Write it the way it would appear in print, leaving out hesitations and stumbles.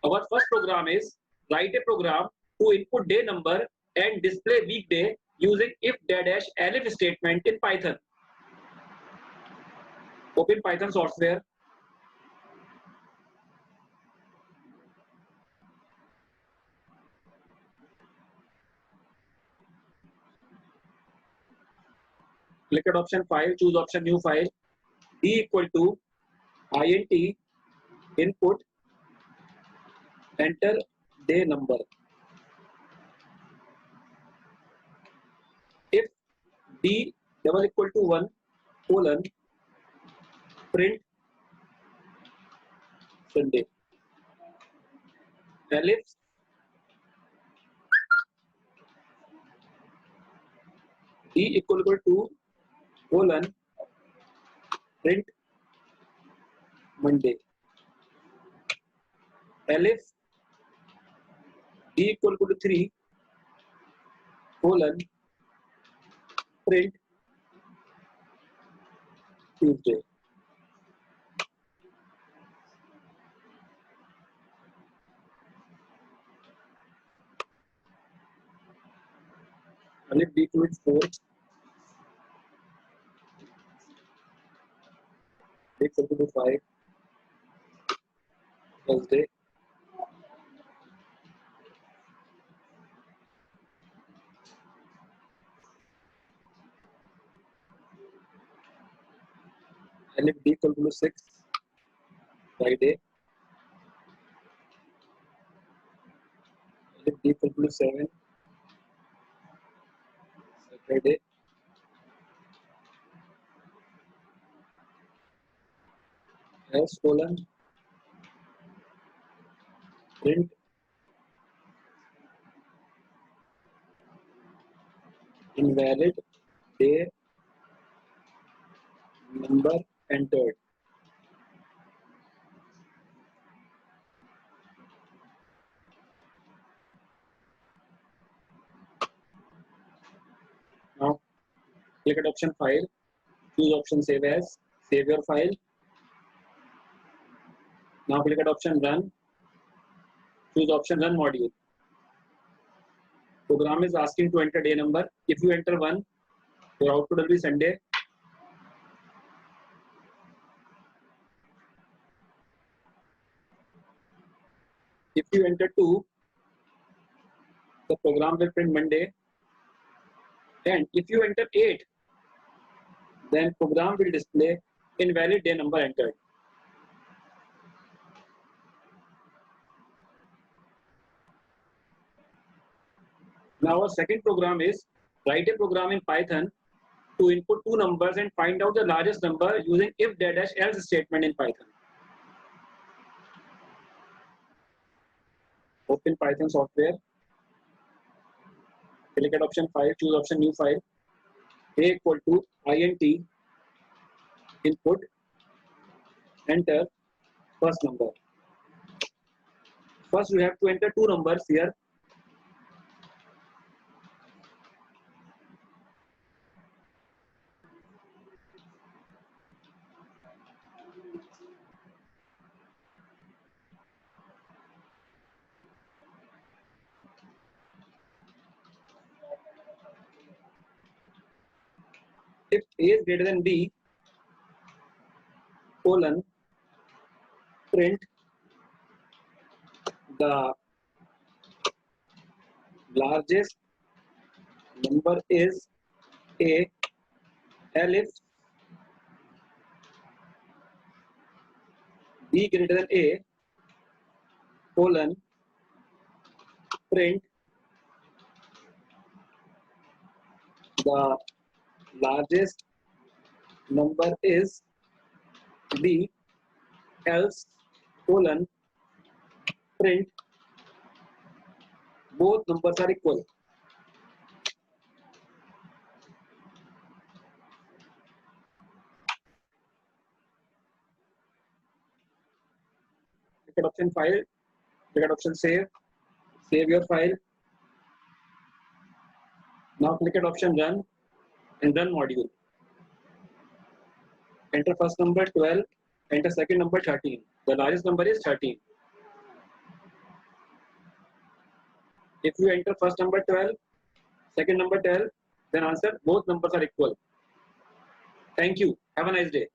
Our first program is write a program to input day number and display weekday using if dash elif statement in Python. Open Python software. Click at option file, choose option new file. D equal to int input, enter day number. If d double equal to 1 colon print Sunday. Ellipse d equal to colon print Monday. Ellipse d equal to 3 colon print Tuesday. Ellipse d equal to 4 equal to 5 Thursday. Ellipse d equal to 6 Friday. Ellipse d equal to 7 Saturday. S colon print invalid day number entered. Now click at option file, choose option save as, save your file. Now click at option run, choose option run module. Program is asking to enter day number. If you enter 1, your output will be Sunday. If you enter 2, the program will print Monday. And if you enter 8, then program will display invalid day number entered. Now our second program is write a program in Python to input 2 numbers and find out the largest number using if dash else statement in Python. Open Python software. Click at option file, choose option new file. A equal to int input, enter first number. First we have to enter 2 numbers here. If A is greater than B, colon, print the largest number is A, ellipse B greater than A, colon, print the largest number is B, else, colon, print both numbers are equal. Click at option file, click at option save, save your file. Now click at option run and run module. Enter first number 12, enter second number 13. The largest number is 13. If you enter first number 12, second number 12, then answer both numbers are equal. Thank you. Have a nice day.